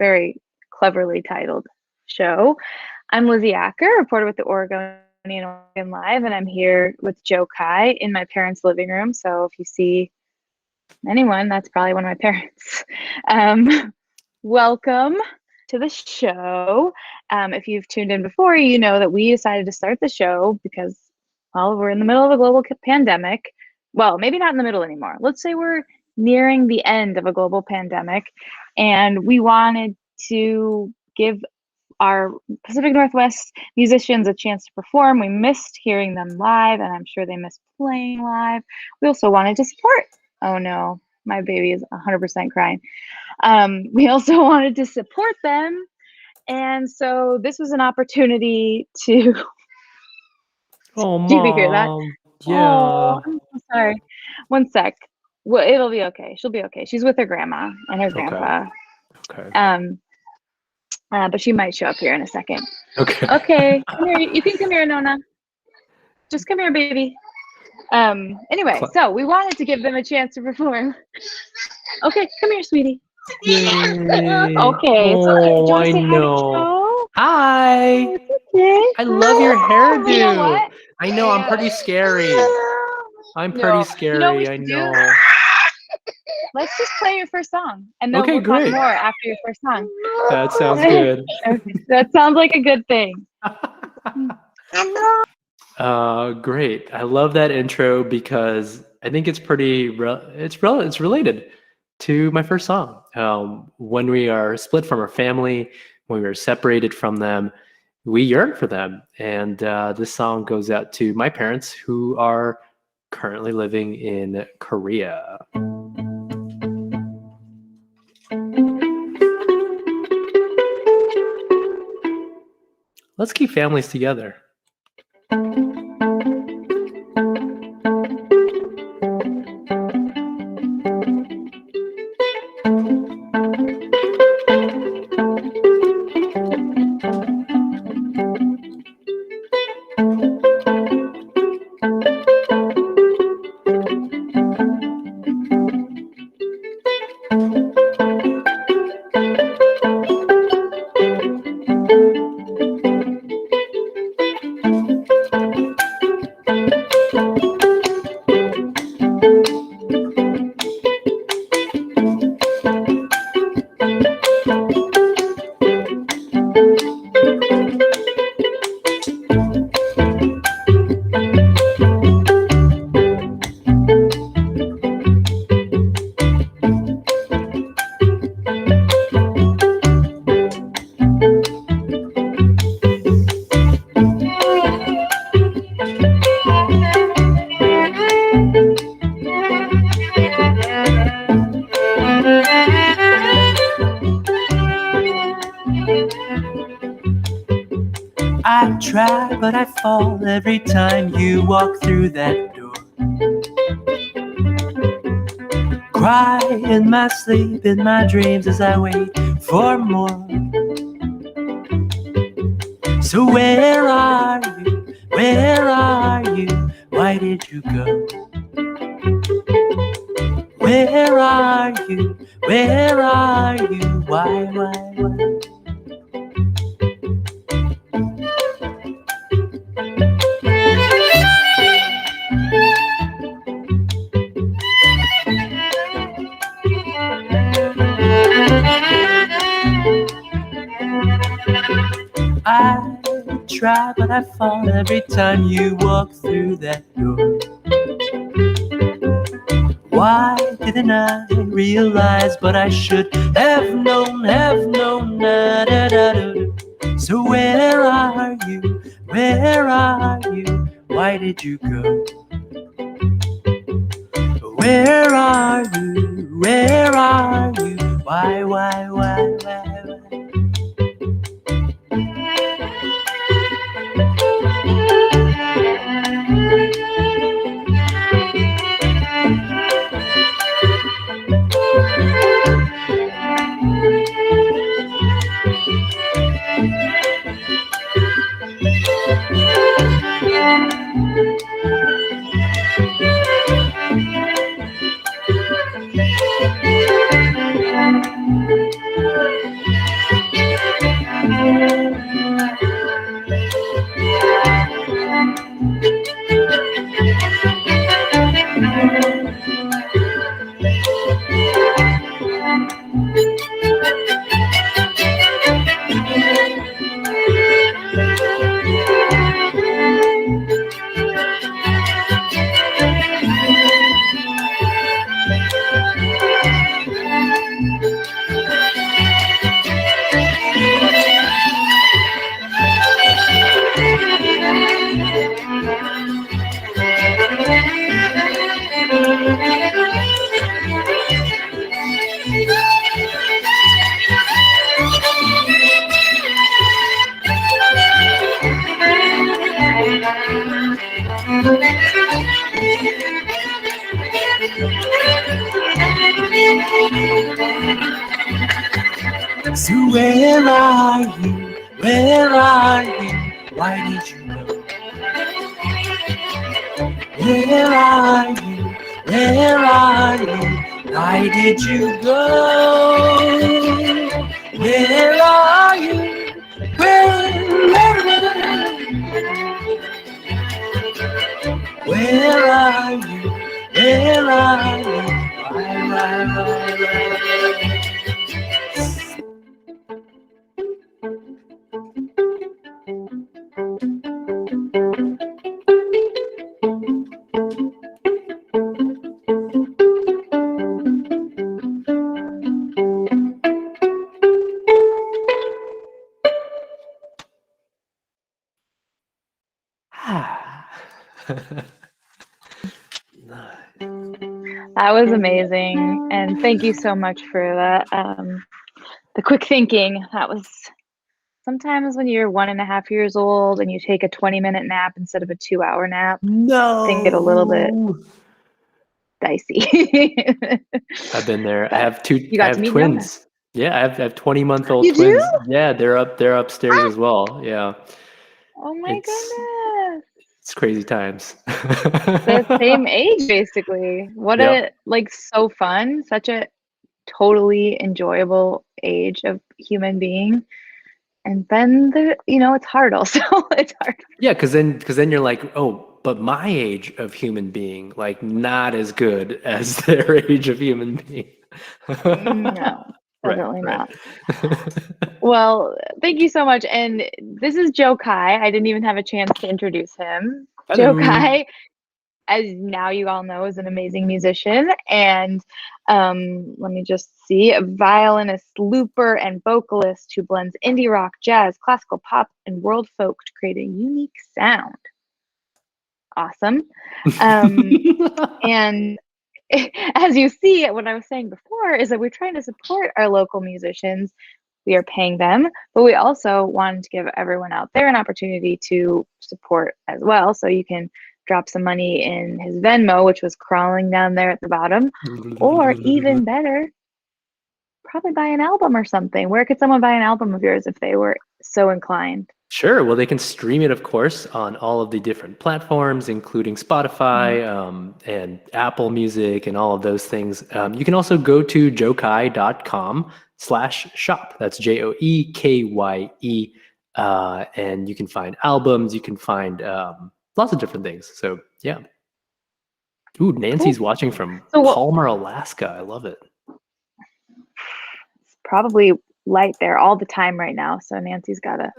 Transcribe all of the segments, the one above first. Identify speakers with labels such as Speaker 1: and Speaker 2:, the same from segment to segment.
Speaker 1: very cleverly titled show. I'm Lizzie Acker, reporter with the Oregonian Live, and I'm here with Joe Kye in my parents' living room. So if you see anyone, that's probably one of my parents. Welcome to the show. If you've tuned in before, you know that we decided to start the show because, well, we're in the middle of a global pandemic. Well, maybe not in the middle anymore. Let's say we're nearing the end of a global pandemic, and we wanted to give our Pacific Northwest musicians a chance to perform. We missed hearing them live, and I'm sure they missed playing live. We also wanted to support. Oh no, my baby is 100% crying. We also wanted to support them, and so this was an opportunity to.
Speaker 2: Oh, Mom.
Speaker 1: Do you hear that?
Speaker 2: Yeah.
Speaker 1: Oh, I'm so sorry. One sec. Well, it'll be okay. She'll be okay. She's with her grandma and her grandpa.
Speaker 2: Okay.
Speaker 1: But she might show up here in a second.
Speaker 2: Okay.
Speaker 1: Okay. Come here. You can come here, Nona. Just come here, baby. Anyway, so we wanted to give them a chance to perform. Okay, come here, sweetie.
Speaker 2: Yay.
Speaker 1: Okay.
Speaker 2: Oh,
Speaker 1: So, do you want to
Speaker 2: I
Speaker 1: say
Speaker 2: know.
Speaker 1: Hi to Joe?
Speaker 2: Hi.
Speaker 1: Okay.
Speaker 2: I love your hairdo.
Speaker 1: You know what?
Speaker 2: I know. I'm pretty scary. I'm pretty scary.
Speaker 1: You know what we
Speaker 2: I
Speaker 1: should
Speaker 2: know.
Speaker 1: do? Let's just play your first song, and then
Speaker 2: Okay,
Speaker 1: we'll
Speaker 2: great.
Speaker 1: talk more after your first song.
Speaker 2: That sounds good.
Speaker 1: Okay. That sounds like a good thing.
Speaker 2: Great. I love that intro because I think it's pretty. It's related to my first song. When we are split from our family, when we are separated from them, we yearn for them. And this song goes out to my parents who are currently living in Korea. Let's keep families together.
Speaker 3: I try, but I fall every time you walk through that door. Cry in my sleep, in my dreams as I wait for more. So where are you? Where are you? Why did you go? Where are you? Where are you? Why? I try, but I fall every time you walk through that door. Why didn't I realize? But I should have known. So where are you? Where are you? Why did you go? Where are you? Where are you? Why? So where are you? Where are you? Why did you go? Where are you? Where are you? Why did you go? Where are you? Where are you? Where are you?
Speaker 1: That was amazing. And thank you so much for that. The quick thinking. That was sometimes when you're 1.5 years old and you take a 20-minute nap instead of a 2-hour nap, things get a little bit dicey.
Speaker 2: I've been there. I have two.
Speaker 1: You got
Speaker 2: I
Speaker 1: to
Speaker 2: have
Speaker 1: meet
Speaker 2: twins. Yeah, I have 20-month-old
Speaker 1: You
Speaker 2: twins.
Speaker 1: do?
Speaker 2: Yeah, they're upstairs as well. Yeah,
Speaker 1: Oh my
Speaker 2: it's
Speaker 1: goodness.
Speaker 2: it's crazy times.
Speaker 1: The same age, basically. What
Speaker 2: Yep.
Speaker 1: so fun, such a totally enjoyable age of human being. And then it's hard also. It's hard.
Speaker 2: Yeah, because then you're like, oh, but my age of human being, like, not as good as their age of human being.
Speaker 1: No,
Speaker 2: Right,
Speaker 1: definitely
Speaker 2: right.
Speaker 1: not. Well, thank you so much. And this is Joe Kye. I didn't even have a chance to introduce him. Joe
Speaker 2: Hello.
Speaker 1: Kye, as now you all know, is an amazing musician. And let me just see, a violinist-looper and vocalist who blends indie rock, jazz, classical pop, and world folk to create a unique sound. Awesome. And as you see, what I was saying before is that we're trying to support our local musicians. We are paying them, but we also wanted to give everyone out there an opportunity to support as well. So you can drop some money in his Venmo, which was crawling down there at the bottom, or even better, probably buy an album or something. Where could someone buy an album of yours if they were so inclined?
Speaker 2: Sure. Well, they can stream it, of course, on all of the different platforms, including Spotify and Apple Music and all of those things. You can also go to joekye.com/shop. That's JOEKYE. And you can find albums. You can find lots of different things. So, yeah. Ooh, Nancy's watching from Palmer, Alaska. I love it.
Speaker 1: It's probably light there all the time right now. So Nancy's got to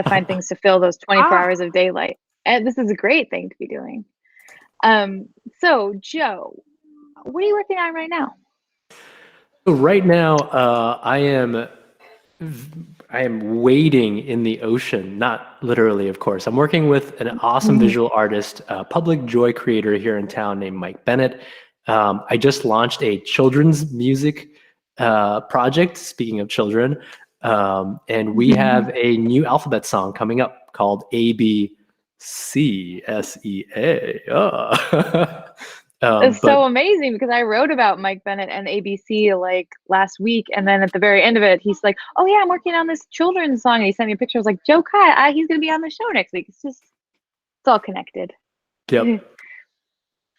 Speaker 1: find things to fill those 24 hours of daylight. And this is a great thing to be doing. So Joe, what are you working on right now?
Speaker 2: So right now, I am wading in the ocean, not literally, of course. I'm working with an awesome visual artist, public joy creator here in town named Mike Bennett. I just launched a children's music project, speaking of children, and we have a new alphabet song coming up called ABCSEA.
Speaker 1: It's so amazing because I wrote about Mike Bennett and ABC like last week, and then at the very end of it, he's like, "Oh yeah, I'm working on this children's song." And he sent me a picture. I was like, "Joe Kye, he's gonna be on the show next week." It's all connected.
Speaker 2: Yep.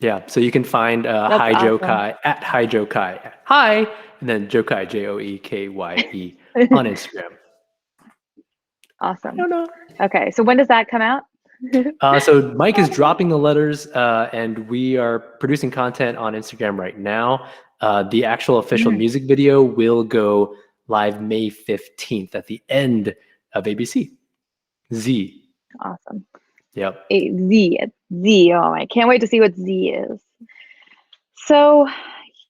Speaker 2: Yeah. So you can find Hi Joe Kye at Hi Joe Kye. Hi, and then Joe Kye, JOEKYE on Instagram.
Speaker 1: Awesome. I don't know. Okay, so when does that come out?
Speaker 2: So Mike is dropping the letters, and we are producing content on Instagram right now. The actual official music video will go live May 15th at the end of ABC. Z.
Speaker 1: Awesome.
Speaker 2: Yep.
Speaker 1: Z. Oh, I can't wait to see what Z is. So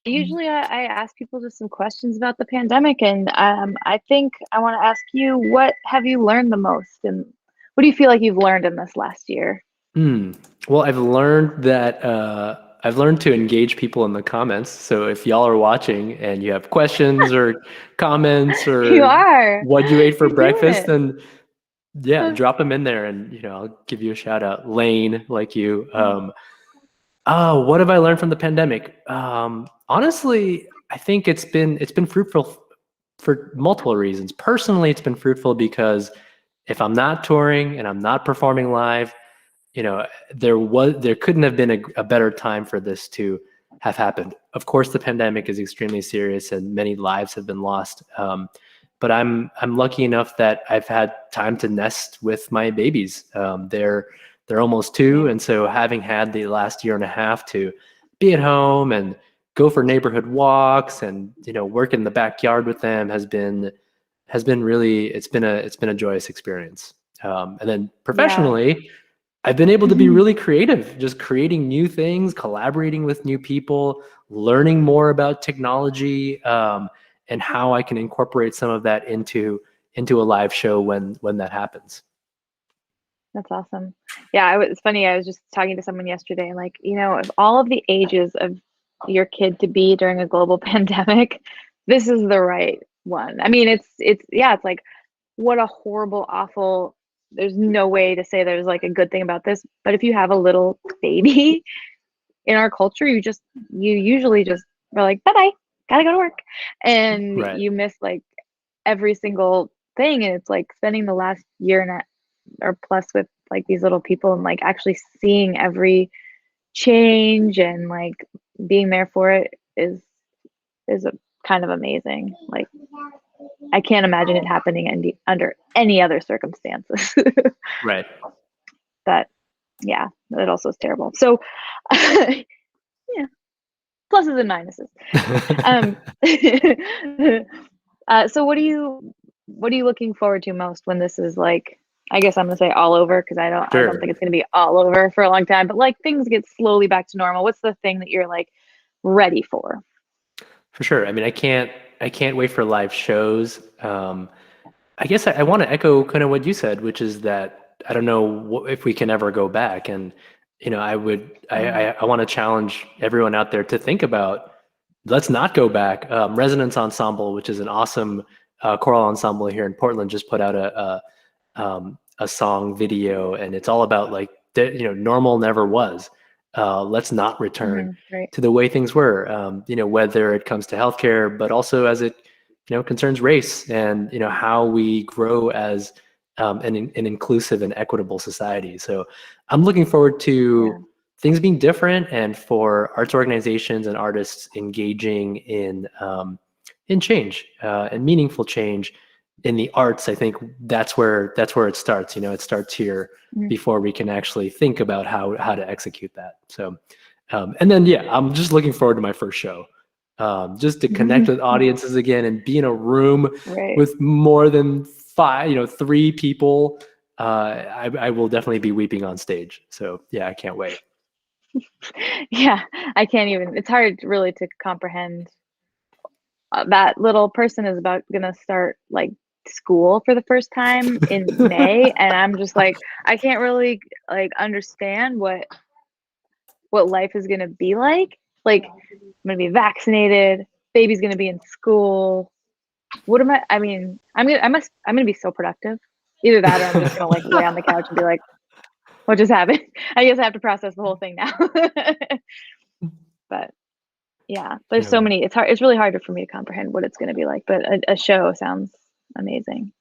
Speaker 1: usually I ask people just some questions about the pandemic, and I think I want to ask you, what have you learned the most, and what do you feel like you've learned in this last year?
Speaker 2: Well, I've learned that I've learned to engage people in the comments. So if y'all are watching and you have questions or comments or what you ate for breakfast, then drop them in there, and I'll give you a shout out. Lane, like you. What have I learned from the pandemic? Honestly, I think it's been for multiple reasons. Personally, it's been fruitful because if I'm not touring and I'm not performing live, there couldn't have been a better time for this to have happened. Of course, the pandemic is extremely serious and many lives have been lost. But I'm lucky enough that I've had time to nest with my babies. They're almost 2, and so having had the last year and a half to be at home and go for neighborhood walks and work in the backyard with them has been really, it's been a joyous experience. And then professionally, I've been able to be really creative, just creating new things, collaborating with new people, learning more about technology, and how I can incorporate some of that into a live show when that happens.
Speaker 1: That's awesome. Yeah, it's funny. I was just talking to someone yesterday, like, of all of the ages of your kid to be during a global pandemic, this is the right one. I mean, it's like, what a horrible, awful, there's no way to say there's like a good thing about this, but if you have a little baby in our culture, you usually just are like, bye-bye, gotta go to work. And you miss like every single thing. And it's like spending the last year and or plus with like these little people and like actually seeing every change and like being there for it is a kind of amazing. Like, I can't imagine it happening under any other circumstances.
Speaker 2: Right.
Speaker 1: But yeah, it also is terrible. So yeah, pluses and minuses. So what are you looking forward to most when this is like, I guess I'm gonna say all over, because I don't think it's gonna be all over for a long time, but like things get slowly back to normal. What's the thing that you're like ready for?
Speaker 2: For sure. I mean, I can't wait for live shows. I guess I want to echo kind of what you said, which is that I don't know if we can ever go back. And, I want to challenge everyone out there to think about, let's not go back. Resonance Ensemble, which is an awesome choral ensemble here in Portland, just put out a song video, and it's all about like, normal never was. Let's not return to the way things were, whether it comes to healthcare, but also as it, concerns race and, how we grow as an inclusive and equitable society. So I'm looking forward to things being different, and for arts organizations and artists engaging in change and meaningful change in the arts. I think that's where it starts. It starts here before we can actually think about how to execute that. So, and then, I'm just looking forward to my first show, just to connect with audiences again and be in a room with more than 3 people. I will definitely be weeping on stage. So yeah, I can't wait.
Speaker 1: Yeah, I can't even, it's hard really to comprehend. That little person is about gonna start like school for the first time in May, and I'm just like, I can't really like understand what life is gonna be like. Like, I'm gonna be vaccinated, baby's gonna be in school. What am I mean, I'm gonna be so productive. Either that or I'm just gonna like lay on the couch and be like, what just happened? I guess I have to process the whole thing now. But yeah, there's so many, it's really hard for me to comprehend what it's gonna be like, but a show sounds amazing.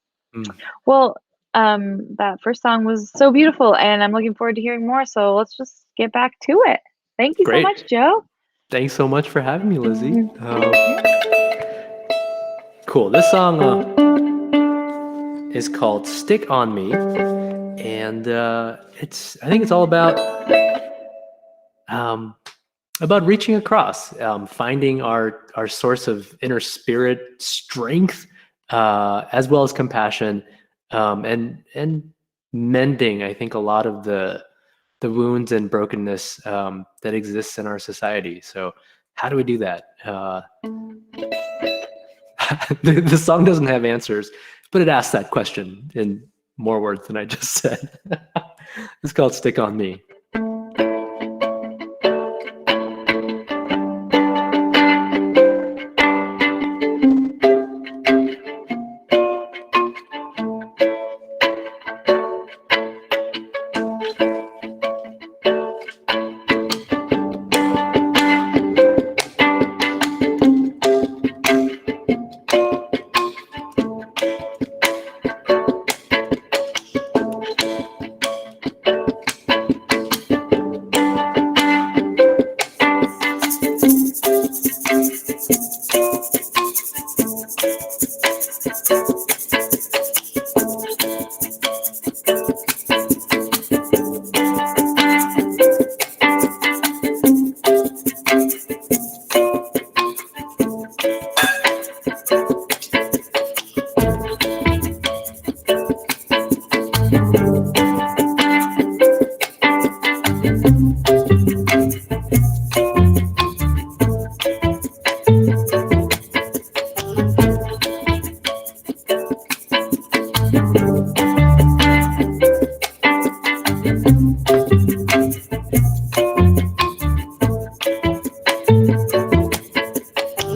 Speaker 1: Well, that first song was so beautiful, and I'm looking forward to hearing more, so let's just get back to it. Thank you so much, Joe.
Speaker 2: Thanks so much for having me, Lizzie. Cool. This song is called Stick on Me, and I think it's all about reaching across, finding our source of inner spirit strength, as well as compassion, and mending, I think, a lot of the wounds and brokenness that exists in our society. So how do we do that? The song doesn't have answers, but it asks that question in more words than I just said. It's called Stick on Me.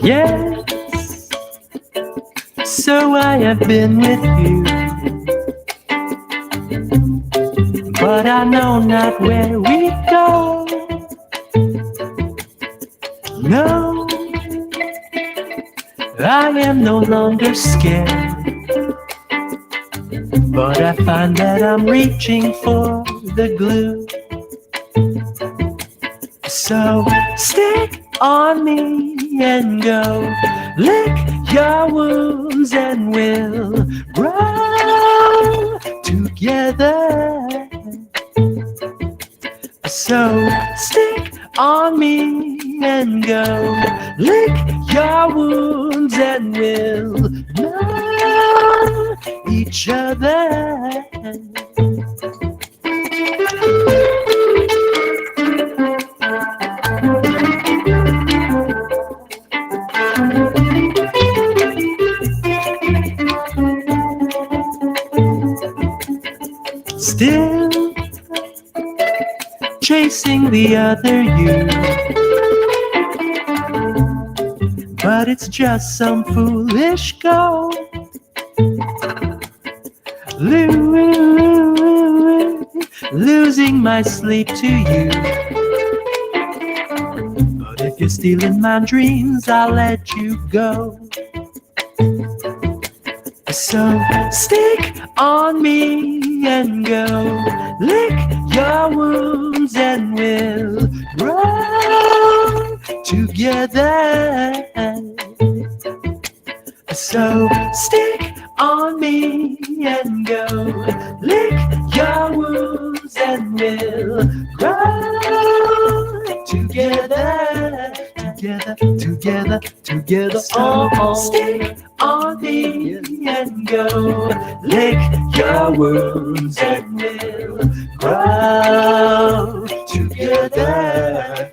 Speaker 3: Yes, so I have been with you, but I know not where we go. No, I am no longer scared, but I find that I'm reaching for the glue. So stick on me and go, lick your wounds and we'll grow together. So stick on me and go, lick your wounds and we'll know each other. Still chasing the other you, but it's just some foolish goal. Losing my sleep to you, but if you're stealing my dreams, I'll let you go. So stick on me and go, lick your wounds and we'll grow together. So stick on me and go, lick your wounds and we'll grow together. Together, together. So stick on me and go, lick your wounds and we'll grow together.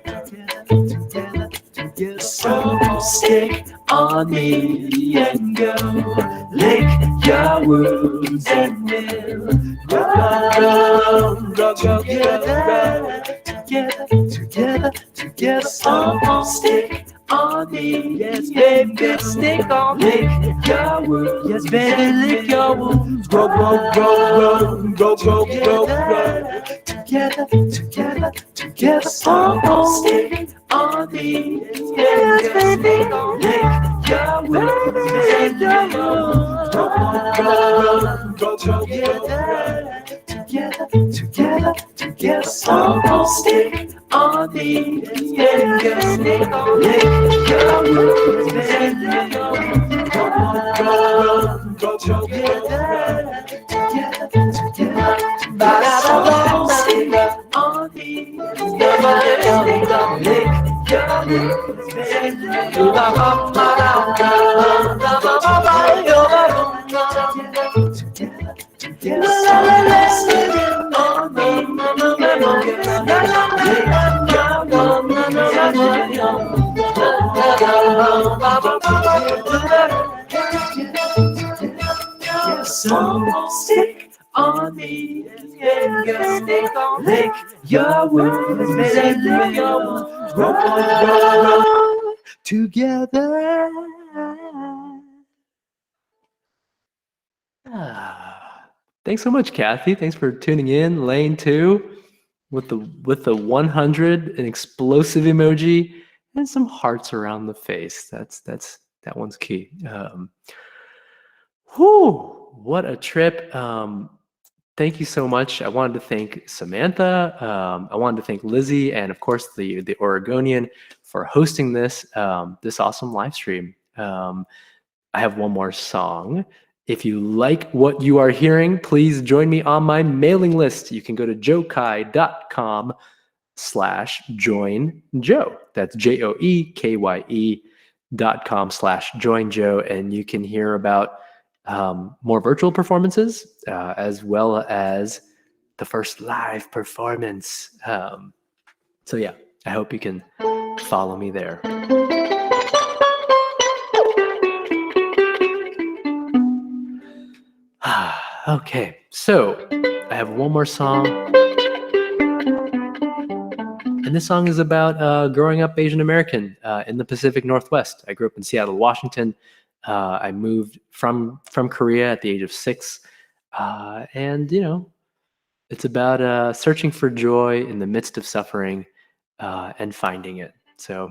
Speaker 3: Together. So stick on me and go, lick your wounds and we'll grow together. Together. So stick on me, yes, baby, stick on me. Lick your wounds, yes, baby, lick your wounds. Grow. Together. So stick on me, yes, baby, lick your wounds, lick your wounds. Grow together. So stick on me, yeah, lick your wounds, lick your wounds. Grow together. So stick on me, yeah, lick your wounds, lick So stick on me and go, lick your wounds and lick your wounds. Grow together.
Speaker 2: Thanks so much, Kathy. Thanks for tuning in. Lane 2 with the 100, an explosive emoji, and some hearts around the face. That one's key. What a trip. Thank you so much. I wanted to thank Samantha. I wanted to thank Lizzie, and of course the Oregonian for hosting this awesome live stream. I have one more song. If you like what you are hearing, please join me on my mailing list. You can go to joekye.com/join Joe. That's JOEKYE.com/join Joe. And you can hear about more virtual performances as well as the first live performance. So yeah, I hope you can follow me there. Okay, so I have one more song. And this song is about growing up Asian American in the Pacific Northwest. I grew up in Seattle, Washington. I moved from Korea at the age of 6. And, you know, it's about searching for joy in the midst of suffering and finding it. So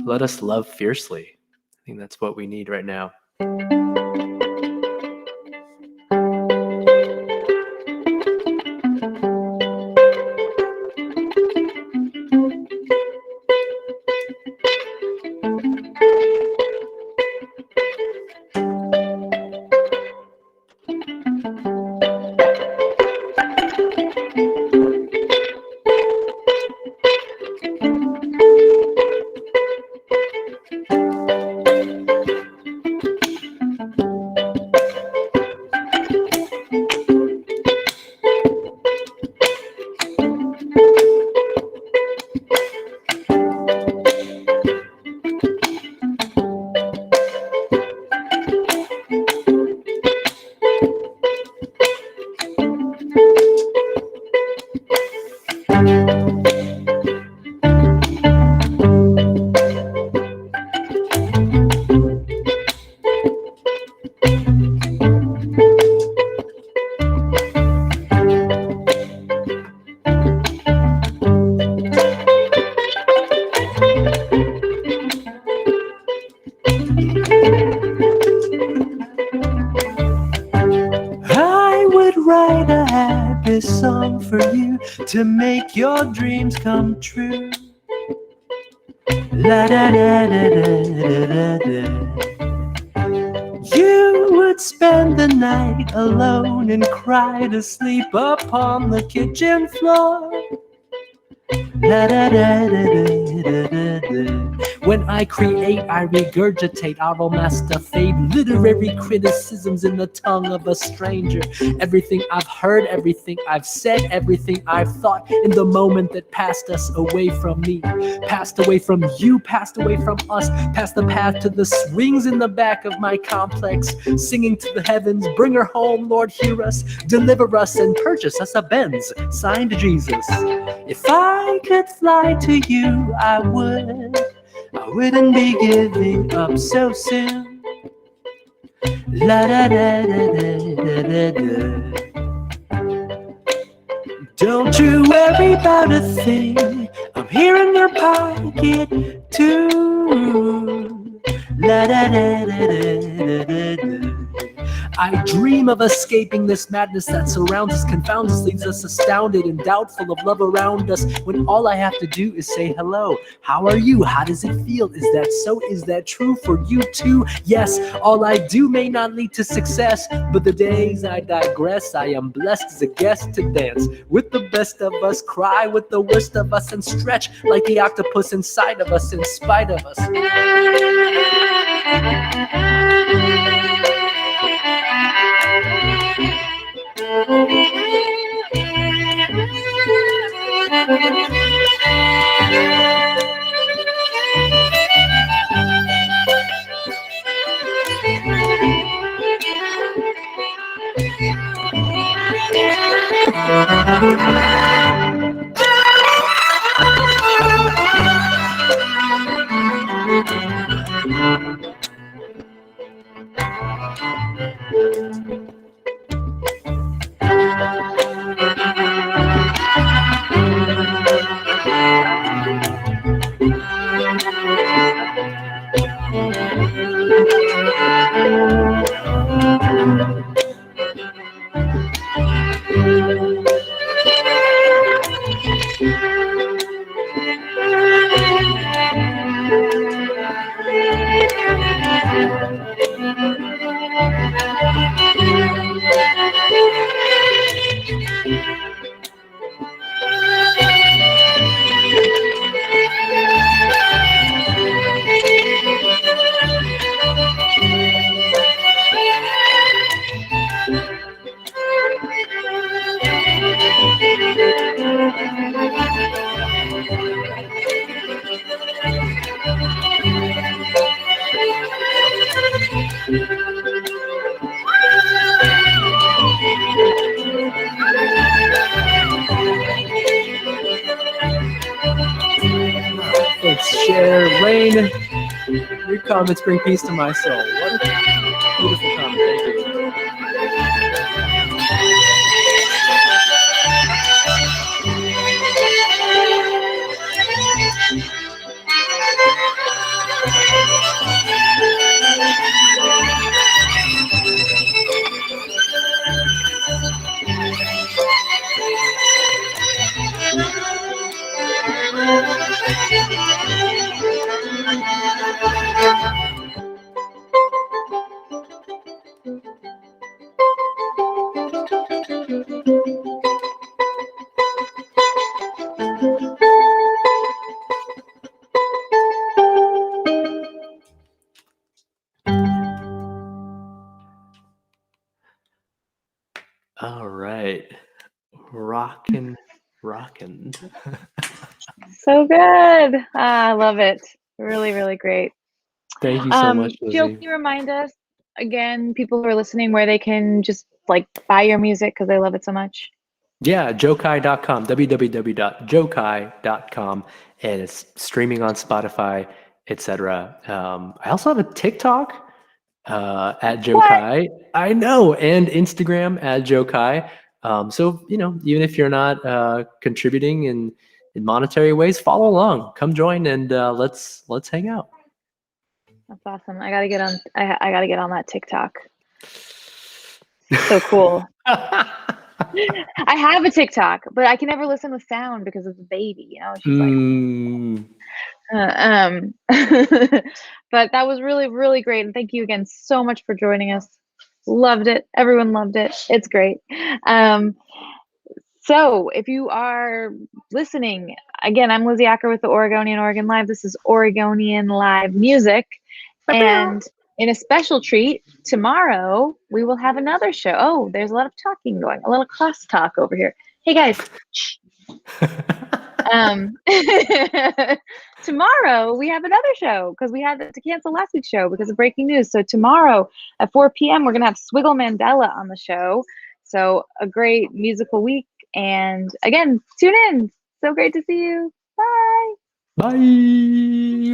Speaker 2: let us love fiercely. I think that's what we need right now. To make your dreams come true. La da da da da da da. You would spend the night alone and cry to sleep upon the kitchen floor. La da da da da da da. When I create, I regurgitate, I will master fade literary criticisms in the tongue of a stranger. Everything I've heard, everything I've said, everything I've thought in the moment that passed us away from me, passed away from you, passed away from us, past the path to the swings in the back of my complex, singing to the heavens, bring her home, Lord, hear us, deliver us, and purchase us a Benz, signed Jesus. If I could fly to you, I wouldn't be giving up so soon. La da da da da da da. Don't you worry about a thing. I'm here in your pocket too. La da da da da da da. I dream of escaping this madness that surrounds us, confounds us, leaves us astounded and doubtful of love around us, when all I have to do is say hello. How are you? How does it feel? Is that so? Is that true for you too? Yes, all I do may not lead to success, but the days I digress, I am blessed as a guest to dance with the best of us, cry with the worst of us, and stretch like the octopus inside of us in spite of us. there. Rain, your comments bring peace to my soul. What a beautiful comment. Thank you. All right. Rockin'.
Speaker 1: So good. I love it. Really, really great.
Speaker 2: Thank you so much,
Speaker 1: Joe,
Speaker 2: Lizzie.
Speaker 1: can you remind us again, people who are listening, where they can just like buy your music because they love it so much?
Speaker 2: Yeah, joekye.com, www.joekye.com, and it's streaming on Spotify, etc. I also have a TikTok at Joe Kye. I know, and Instagram at Joe Kye. So even if you're not contributing in monetary ways, follow along, come join, and let's hang out.
Speaker 1: That's awesome. I gotta get on. I gotta get on that TikTok. So cool. I have a TikTok, but I can never listen with sound because of the baby. She's like. But that was really, really great, and thank you again so much for joining us. Loved it. Everyone loved it. It's great. So if you are listening, again, I'm Lizzie Acker with the Oregonian Oregon Live. This is Oregonian Live Music. And in a special treat, tomorrow we will have another show. Oh, there's a lot of talking going, a little crosstalk over here. Hey guys. Tomorrow we have another show because we had to cancel last week's show because of breaking news. So tomorrow at 4 p.m. we're gonna have Swiggle Mandela on the show. So a great musical week. And again, tune in. So great to see you. Bye.
Speaker 2: Bye.